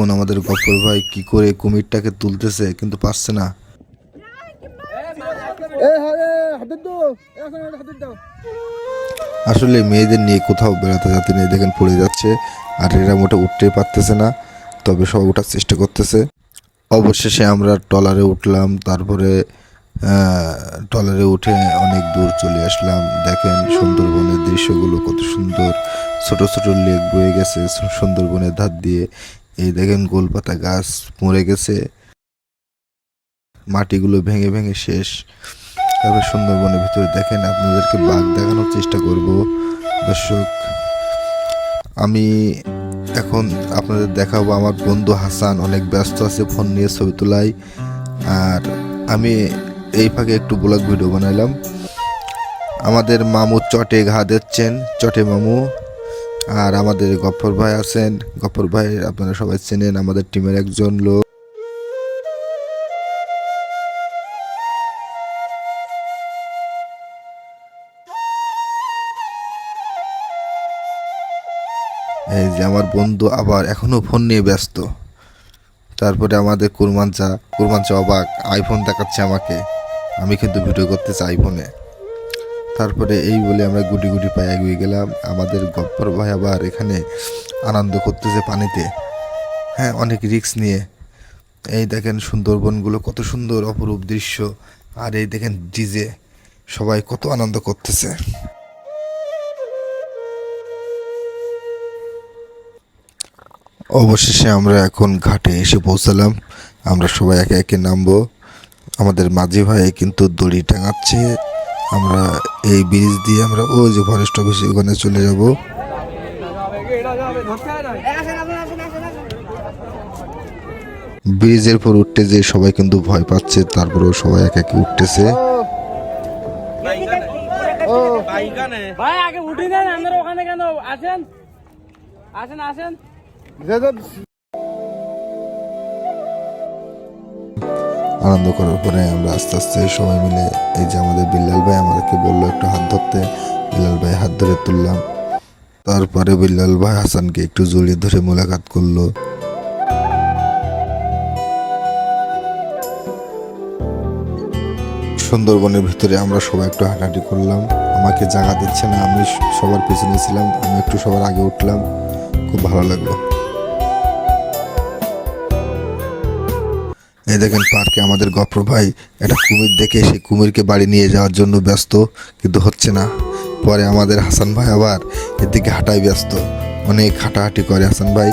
দেখুন আমাদের গফর ভাই কি করে কুমিরটাকে তুলতেছে, কিন্তু পারছে না। আসলে মেয়েদের নিয়ে কোথাও বেড়াতে যেতে নেই, দেখেন পড়ে যাচ্ছে আর এরা মোটে উঠতেই পারতেছে না, তবে সব ওঠার চেষ্টা করতেছে। অবশেষে আমরা ট্রলারে উঠলাম, তারপরে ট্রলারে উঠে অনেক দূর চলে আসলাম। দেখেন সুন্দরবনের দৃশ্যগুলো কত সুন্দর, ছোট ছোট লেক বয়ে গেছে সুন্দরবনের ধার দিয়ে। এই দেখেন গোলপাতা গাছ মরে গেছে, মাটিগুলো ভেঙে ভেঙে শেষ। তারপর সুন্দরবনের ভিতরে দেখেন, আপনাদেরকে বাঘ দেখানোর চেষ্টা করব দর্শক। আমি এখন আপনাদের দেখাবো আমার বন্ধু হাসান অনেক ব্যস্ত আছে ফোন নিয়ে ছবি তোলায়, আর আমি এই ফাঁকে একটু ব্লগ ভিডিও বানাইলাম। আমাদের মামু চটে ঘা দিচ্ছেন, চটে মামু। আর আমাদের গফর ভাই আছেন, গফর ভাই আপনারা সবাই চেনেন, আমাদের টিমের একজন লোক। এই যে আমার বন্ধু আবার এখনো ফোন নিয়ে ব্যস্ত। তারপরে আমাদের কুরমান চা অবাক, আইফোন দেখাচ্ছে আমাকে, আমি কিন্তু ভিডিও করতেছি আইফোনে। তারপরে এই বলে আমরা গুটি গুটি পায়ে এগিয়ে গেলাম। আমাদের গফর ভাই আবার এখানে আনন্দ করতেছে পানিতে, হ্যাঁ অনেক রিস্ক নিয়ে। এই দেখেন সুন্দরবনগুলো কত সুন্দর অপরূপ দৃশ্য, আর এই দেখেন ডিজে, সবাই কত আনন্দ করতেছে। অবশেষে আমরা এখন ঘাটে এসে পৌঁছালাম। আমরা সবাই একে একে নামবো। আমাদের মাঝি ভাই কিন্তু দড়ি টাঙাচ্ছে। আমরা এই ব্রিজ দিয়ে আমরা ওই যে ফরেস্ট অফিস ওখানে চলে যাব। ব্রিজের পর উঠতে যে সবাই কিন্তু ভয় পাচ্ছে, তারপরেও সবাই একে একে উঠতেছে। ভাই আগে উঠে নেন, আমরা ওখানে কেন আসেন আসেন আসেন। আনন্দ করার পরে আমরা আস্তে আস্তে সবাই মিলে, এই যে আমাদের বিল্লাল ভাই আমাদেরকে বললো একটু হাত ধরতে, বিল্লাল ভাই হাত ধরে তুললাম। তারপরে বিল্লাল ভাই হাসানকে একটু জড়িয়ে ধরে মোলাকাত করলো। সুন্দরবনের ভিতরে আমরা সবাই একটু হাঁটাহাঁটি করলাম। আমাকে জায়গা দিচ্ছে না, আমি সবার পেছনে ছিলাম, আমি একটু সবার আগে উঠলাম, খুব ভালো লাগলো। এই দেখেন পার্কে আমাদের গফর ভাই একটা কুমির দেখে সেই কুমিরকে বাড়ি নিয়ে যাওয়ার জন্য ব্যস্ত, কিন্তু হচ্ছে না। পরে আমাদের হাসান ভাই আবার এদিকে হাঁটায় ব্যস্ত, অনেক হাঁটাহাঁটি করে হাসান ভাই।